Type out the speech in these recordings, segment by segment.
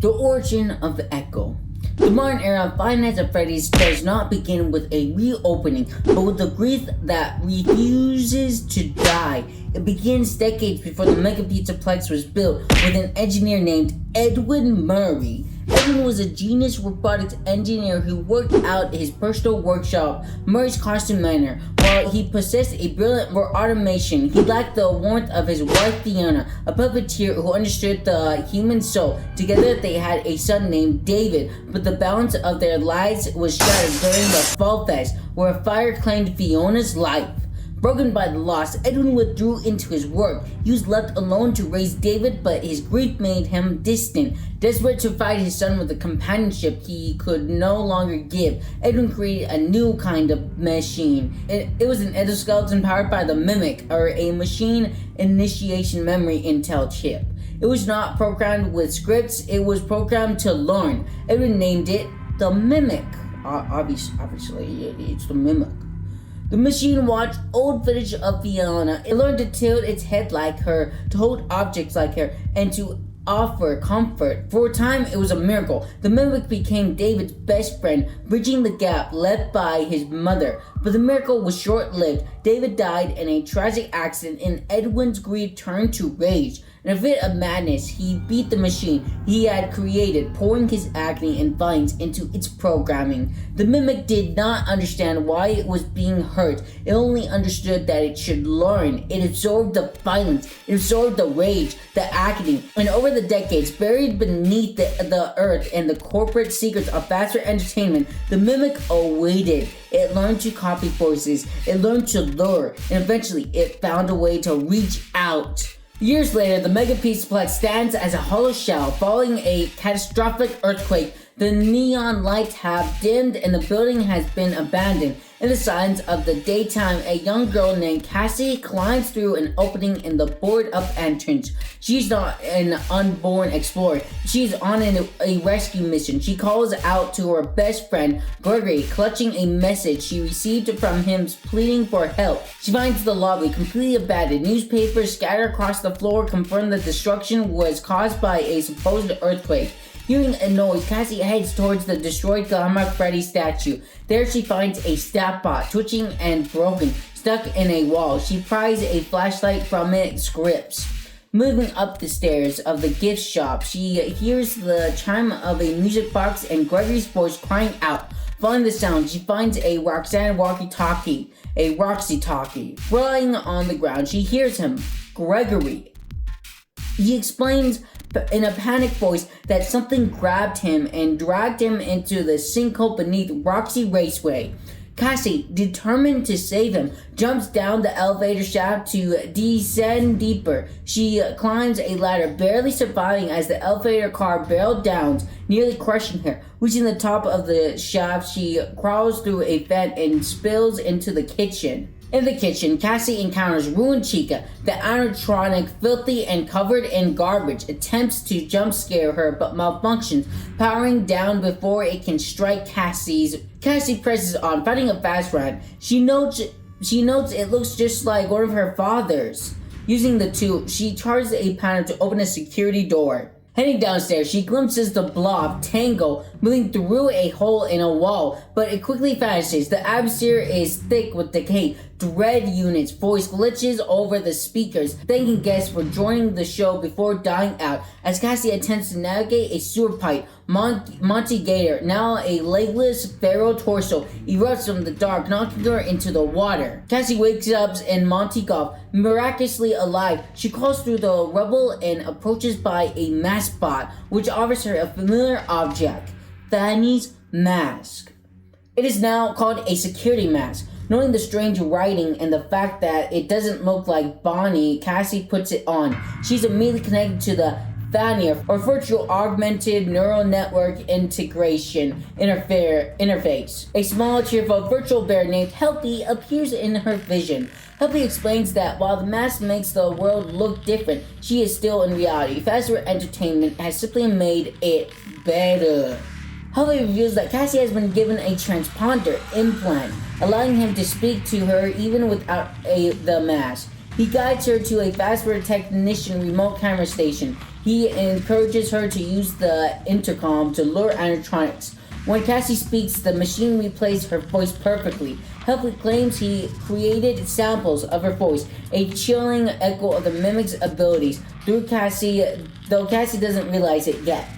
The origin of the Echo. The modern era of Five Nights at Freddy's does not begin with a reopening, but with the grief that refuses to die. It begins decades before the Mega Pizzaplex was built with an engineer named Edwin Murray. Edwin was a genius robotics engineer who worked out his personal workshop, Murray's constant manner. While he possessed a brilliant for automation, he lacked the warmth of his wife Fiona, a puppeteer who understood the human soul. Together they had a son named David, but the balance of their lives was shattered during the Fall Fest, where a fire claimed Fiona's life. Broken by the loss, Edwin withdrew into his work. He was left alone to raise David, but his grief made him distant. Desperate to provide his son with the companionship he could no longer give, Edwin created a new kind of machine. It was an endoskeleton powered by the Mimic, or a machine initiation memory intel chip. It was not programmed with scripts, it was programmed to learn. Edwin named it the Mimic. Obviously, it's the Mimic. The machine watched old footage of Fiona. It learned to tilt its head like her, to hold objects like her, and to offer comfort. For a time, it was a miracle. The Mimic became David's best friend, bridging the gap left by his mother. But the miracle was short-lived. David died in a tragic accident, and Edwin's greed turned to rage. In a fit of madness, he beat the machine he had created, pouring his agony and violence into its programming. The Mimic did not understand why it was being hurt. It only understood that it should learn. It absorbed the violence, it absorbed the rage, the agony, and over the decades, buried beneath the earth and the corporate secrets of faster entertainment, the Mimic awaited. It learned to copy voices, it learned to lure, and eventually it found a way to reach out. Years later, the Mega Pizzaplex stands as a hollow shell following a catastrophic earthquake. The neon lights have dimmed and the building has been abandoned. In the silence of the daytime, a young girl named Cassie climbs through an opening in the boarded-up entrance. She's not an unborn explorer. She's on a rescue mission. She calls out to her best friend, Gregory, clutching a message she received from him pleading for help. She finds the lobby completely abandoned. Newspapers scattered across the floor confirm the destruction was caused by a supposed earthquake. Hearing a noise, Cassie heads towards the destroyed Glamour Freddy statue. There she finds a stat bot, twitching and broken, stuck in a wall. She pries a flashlight from its grips. Moving up the stairs of the gift shop, she hears the chime of a music box and Gregory's voice crying out. Following the sound, she finds a Roxanne walkie-talkie, lying on the ground. She hears him, Gregory. He explains in a panicked voice that something grabbed him and dragged him into the sinkhole beneath Roxy Raceway. Cassie, determined to save him, jumps down the elevator shaft to descend deeper. She climbs a ladder, barely surviving as the elevator car barreled down, nearly crushing her. Reaching the top of the shaft, she crawls through a vent and spills into the kitchen. In the kitchen, Cassie encounters Ruin Chica, the animatronic, filthy and covered in garbage, attempts to jump scare her but malfunctions, powering down before it can strike Cassie presses on, fighting a fast run. She notes it looks just like one of her father's. Using the tool, she charges a panel to open a security door. Heading downstairs, she glimpses the blob, Tango, moving through a hole in a wall, but it quickly vanishes. The atmosphere is thick with decay. Dread Unit's voice glitches over the speakers, thanking guests for joining the show before dying out. As Cassie attempts to navigate a sewer pipe, Monty Gator, now a legless feral torso, erupts from the dark, knocking her into the water. Cassie wakes up in Monty Golf, miraculously alive. She crawls through the rubble and approaches by a mask bot, which offers her a familiar object, Fanny's mask. It is now called a security mask. Knowing the strange writing and the fact that it doesn't look like Bonnie, Cassie puts it on. She's immediately connected to the FNAF, or Virtual Augmented Neural Network Integration interface. A small, cheerful virtual bear named Healthy appears in her vision. Healthy explains that while the mask makes the world look different, she is still in reality. Faster Entertainment has simply made it better. Healthy reveals that Cassie has been given a transponder implant, allowing him to speak to her even without the mask. He guides her to a fast food technician remote camera station. He encourages her to use the intercom to lure animatronics. When Cassie speaks, the machine replays her voice perfectly. Helpley claims he created samples of her voice, a chilling echo of the mimic's abilities, through Cassie, though Cassie doesn't realize it yet.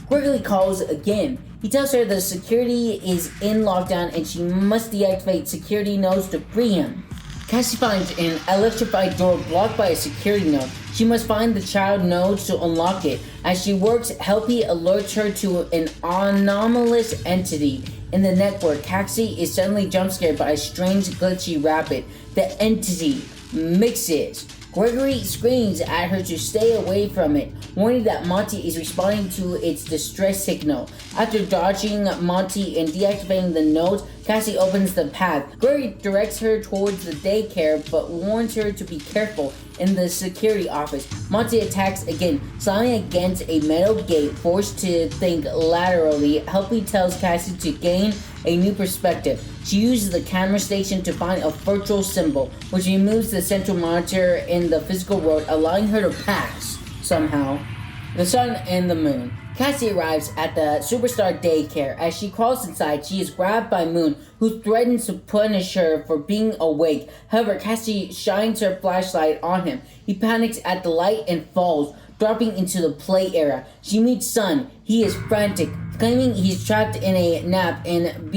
Gregory calls again. He tells her the security is in lockdown and she must deactivate security nodes to free him. Cassie finds an electrified door blocked by a security node. She must find the child nodes to unlock it. As she works, Helpy alerts her to an anomalous entity in the network. Cassie is suddenly jump scared by a strange glitchy rabbit. The entity mixes. Gregory screams at her to stay away from it, warning that Monty is responding to its distress signal. After dodging Monty and deactivating the nodes, Cassie opens the path. Gregory directs her towards the daycare, but warns her to be careful in the security office. Monty attacks again, slamming against a metal gate, forced to think laterally. Helpy tells Cassie to gain a new perspective. She uses the camera station to find a virtual symbol, which removes the central monitor in the physical world, allowing her to pass, somehow, the sun and the moon. Cassie arrives at the Superstar daycare. As she crawls inside, she is grabbed by Moon, who threatens to punish her for being awake. However, Cassie shines her flashlight on him. He panics at the light and falls, dropping into the play area. She meets Sun. He is frantic, claiming he's trapped in a nap, and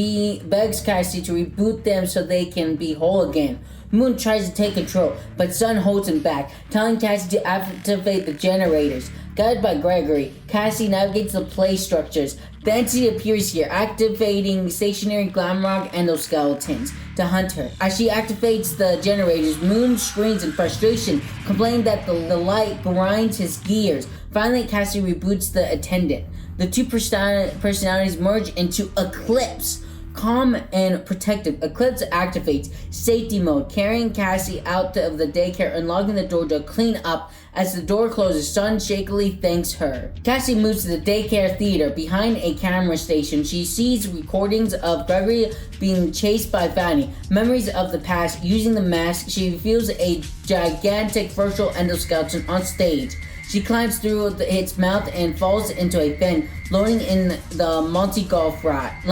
begs Cassie to reboot them so they can be whole again. Moon tries to take control, but Sun holds him back, telling Cassie to activate the generators. Guided by Gregory, Cassie navigates the play structures. The entity appears here, activating stationary Glamrock endoskeletons to hunt her. As she activates the generators, Moon screams in frustration, complaining that the light grinds his gears. Finally, Cassie reboots the attendant. The two personalities merge into Eclipse. Calm and protective, Eclipse activates safety mode, carrying Cassie out of the daycare and locking the door to clean up. As the door closes, Sun shakily thanks her. Cassie moves to the daycare theater. Behind a camera station, she sees recordings of Gregory being chased by Fanny. Memories of the past. Using the mask, she reveals a gigantic virtual endoskeleton on stage. She climbs through its mouth and falls into a vent, landing in the Monty Golf ride.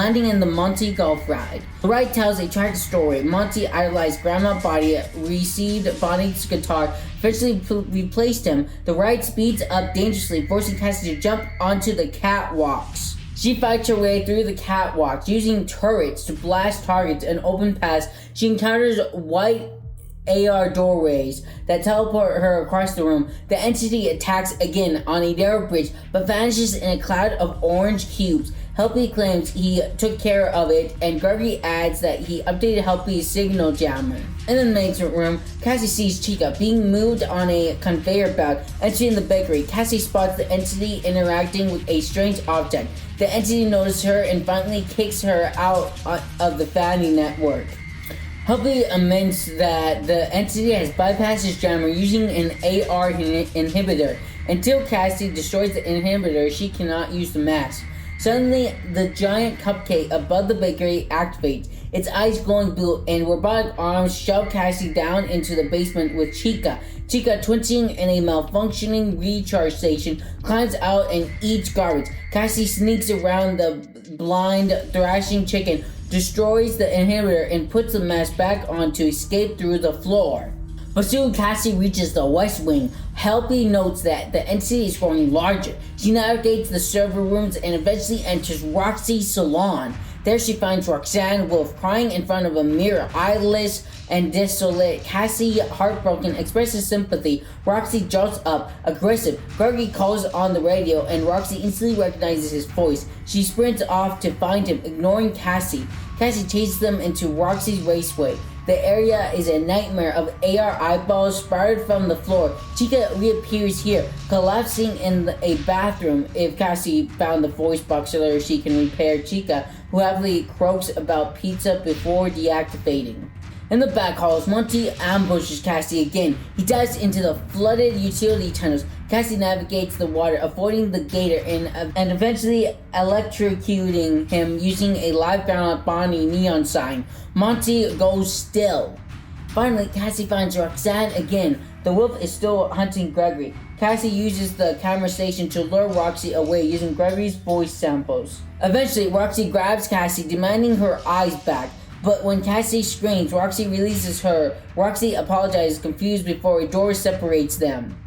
The ride tells a tragic story. Monty idolized Grandma Bonnie, received Bonnie's guitar, eventually replaced him. The ride speeds up dangerously, forcing Cassie to jump onto the catwalks. She fights her way through the catwalks, using turrets to blast targets and open paths. She encounters white AR doorways that teleport her across the room. The entity attacks again on a narrow bridge, but vanishes in a cloud of orange cubes. Helpy claims he took care of it, and Gregory adds that he updated Helpy's signal jammer. In the maintenance room, Cassie sees Chica being moved on a conveyor belt. Entering the bakery, Cassie spots the entity interacting with a strange object. The entity notices her and finally kicks her out of the Fanny network. Helpy amends that the entity has bypassed his jammer using an AR inhibitor. Until Cassie destroys the inhibitor, she cannot use the mask. Suddenly, the giant cupcake above the bakery activates, its eyes glowing blue, and robotic arms shove Cassie down into the basement with Chica. Chica, twitching in a malfunctioning recharge station, climbs out and eats garbage. Cassie sneaks around the blind, thrashing chicken, destroys the inhibitor, and puts the mask back on to escape through the floor. But soon Cassie reaches the West Wing. Helpy notes that the entity is growing larger. She navigates the server rooms and eventually enters Roxy's salon. There she finds Roxanne Wolf crying in front of a mirror, eyeless and desolate. Cassie, heartbroken, expresses sympathy. Roxy jumps up, aggressive. Gregory calls on the radio and Roxy instantly recognizes his voice. She sprints off to find him, ignoring Cassie. Cassie chases them into Roxy's raceway. The area is a nightmare of AR eyeballs sprouted from the floor. Chica reappears here, collapsing in a bathroom. If Cassie found the voice box so she can repair Chica, who happily croaks about pizza before deactivating. In the back halls, Monty ambushes Cassie again. He dives into the flooded utility tunnels. Cassie navigates the water, avoiding the gator and eventually electrocuting him using a live Grandma Bonnie neon sign. Monty goes still. Finally, Cassie finds Roxanne again. The wolf is still hunting Gregory. Cassie uses the camera station to lure Roxy away using Gregory's voice samples. Eventually, Roxy grabs Cassie, demanding her eyes back. But when Cassie screams, Roxy releases her. Roxy apologizes, confused, before a door separates them.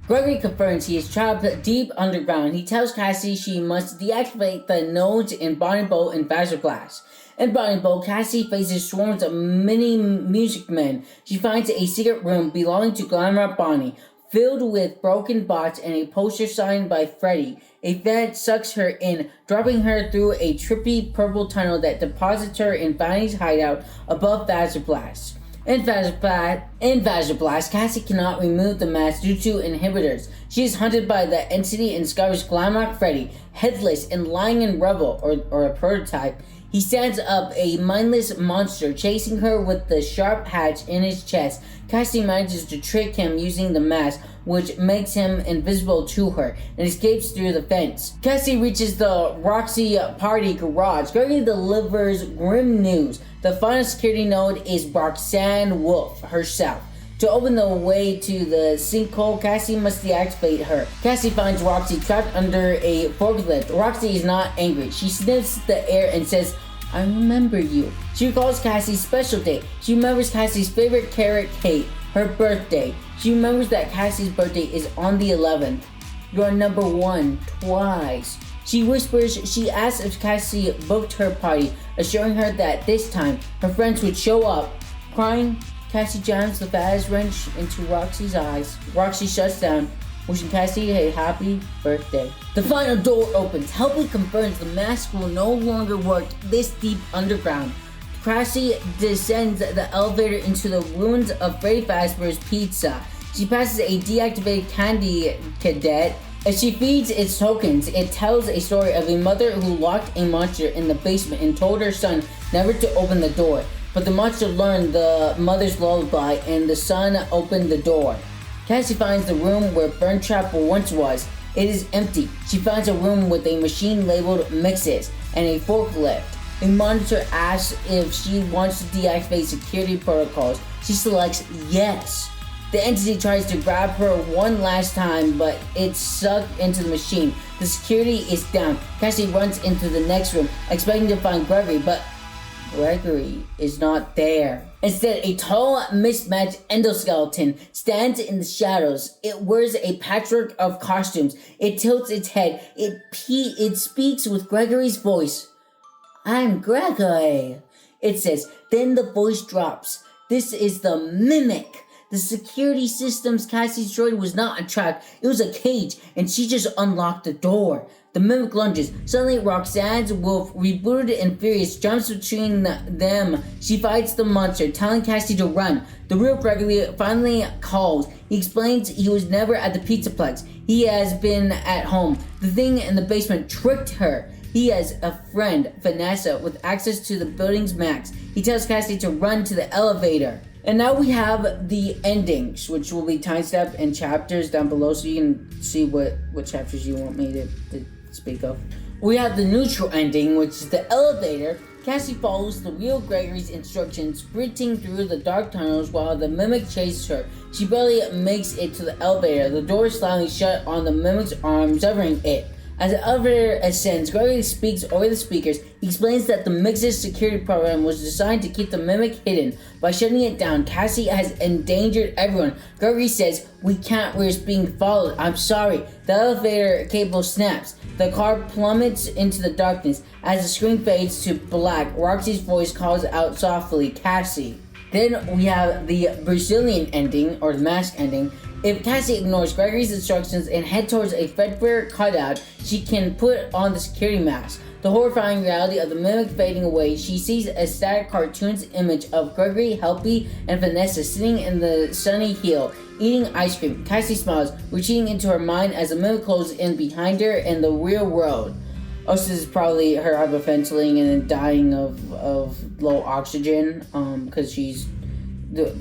Gregory confirms he is trapped deep underground. He tells Cassie she must deactivate the nodes in Bonnie Boat and Pizzaplex. In Bonnie Boat, Cassie faces swarms of mini music men. She finds a secret room belonging to Glamour Bonnie, filled with broken bots and a poster signed by Freddy. A fan sucks her in, dropping her through a trippy purple tunnel that deposits her in Bonnie's hideout above Pizzaplex. In Pizzaplex, Cassie cannot remove the mask due to inhibitors. She is hunted by the entity and discovers Glamrock Freddy, headless and lying in rubble, or a prototype. He stands up, a mindless monster, chasing her with the sharp hatch in his chest. Cassie manages to trick him using the mask, which makes him invisible to her, and escapes through the fence. Cassie reaches the Roxy party garage. Gregory delivers grim news. The final security node is Roxanne Wolf herself. To open the way to the sinkhole, Cassie must deactivate her. Cassie finds Roxy trapped under a forklift. Roxy is not angry. She sniffs the air and says, "I remember you." She recalls Cassie's special day. She remembers Cassie's favorite carrot cake, her birthday. She remembers that Cassie's birthday is on the 11th. "You're number one, twice." She whispers. She asks if Cassie booked her party, assuring her that this time her friends would show up. Crying, Cassie jams the fast wrench into Roxy's eyes. Roxy shuts down, wishing Cassie a happy birthday. The final door opens. Helping confirms the mask will no longer work this deep underground. Cassie descends the elevator into the ruins of Freddy Fazbear's Pizza. She passes a deactivated candy cadet. As she feeds its tokens, it tells a story of a mother who locked a monster in the basement and told her son never to open the door. But the monster learned the mother's lullaby and the son opened the door. Cassie finds the room where Burntrap once was. It is empty. She finds a room with a machine labeled Mixes and a forklift. A monitor asks if she wants to deactivate security protocols. She selects yes. The entity tries to grab her one last time, but it's sucked into the machine. The security is down. Cassie runs into the next room, expecting to find Gregory, but Gregory is not there. Instead, a tall, mismatched endoskeleton stands in the shadows. It wears a patchwork of costumes. It tilts its head. It speaks with Gregory's voice. "I'm Gregory," it says. Then the voice drops. "This is the mimic." The security systems Cassie destroyed was not a trap, it was a cage, and she just unlocked the door. The mimic lunges. Suddenly, Roxanne's wolf, rebooted and furious, jumps between them. She fights the monster, telling Cassie to run. The real Gregory finally calls. He explains he was never at the Pizzaplex. He has been at home. The thing in the basement tricked her. He has a friend, Vanessa, with access to the building's max. He tells Cassie to run to the elevator. And now we have the endings, which will be timestamped in chapters down below, so you can see what chapters you want me to speak of. We have the neutral ending, which is the elevator. Cassie follows the real Gregory's instructions, sprinting through the dark tunnels while the mimic chases her. She barely makes it to the elevator. The door is slightly shut on the mimic's arm, severing it. As the elevator ascends, Gregory speaks over the speakers. He explains that the Mix's security program was designed to keep the mimic hidden. By shutting it down, Cassie has endangered everyone. Gregory says, "We can't risk being followed. I'm sorry." The elevator cable snaps. The car plummets into the darkness. As the screen fades to black, Roxy's voice calls out softly, "Cassie." Then we have the Brazilian ending, or the mask ending. If Cassie ignores Gregory's instructions and head towards a Fredbear cutout, she can put on the security mask. The horrifying reality of the mimic fading away, she sees a static cartoon's image of Gregory, Helpy, and Vanessa sitting in the sunny hill, eating ice cream. Cassie smiles, retreating into her mind as the mimic closes in behind her in the real world. Also, this is probably her hyperventilating and then dying of low oxygen, because she's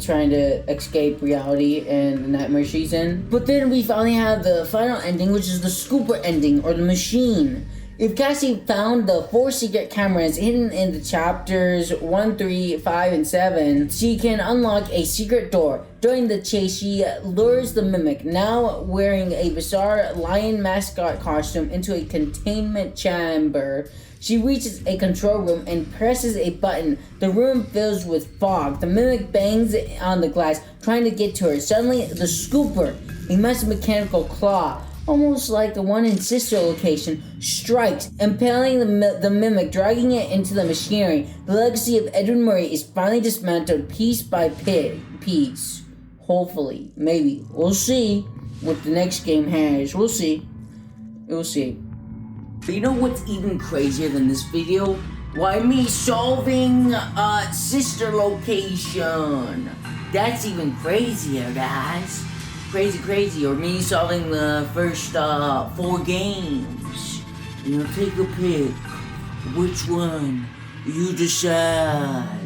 trying to escape reality and the nightmare she's in. But then we finally have the final ending, which is the scooper ending, or the machine. If Cassie found the 4 secret cameras hidden in the chapters 1, 3, 5, and 7, she can unlock a secret door. During the chase, she lures the mimic, now wearing a bizarre lion mascot costume, into a containment chamber. She reaches a control room and presses a button. The room fills with fog. The mimic bangs on the glass, trying to get to her. Suddenly, the scooper, a massive mechanical claw, almost like the one in Sister location, strikes, impaling the mimic, dragging it into the machinery. The legacy of Edwin Murray is finally dismantled piece by piece. Hopefully. Maybe. We'll see what the next game has. We'll see. We'll see. But you know what's even crazier than this video? Why, me solving Sister location. That's even crazier, guys. Crazy, or me solving the first 4 games. You know, take a pick. Which one? You decide.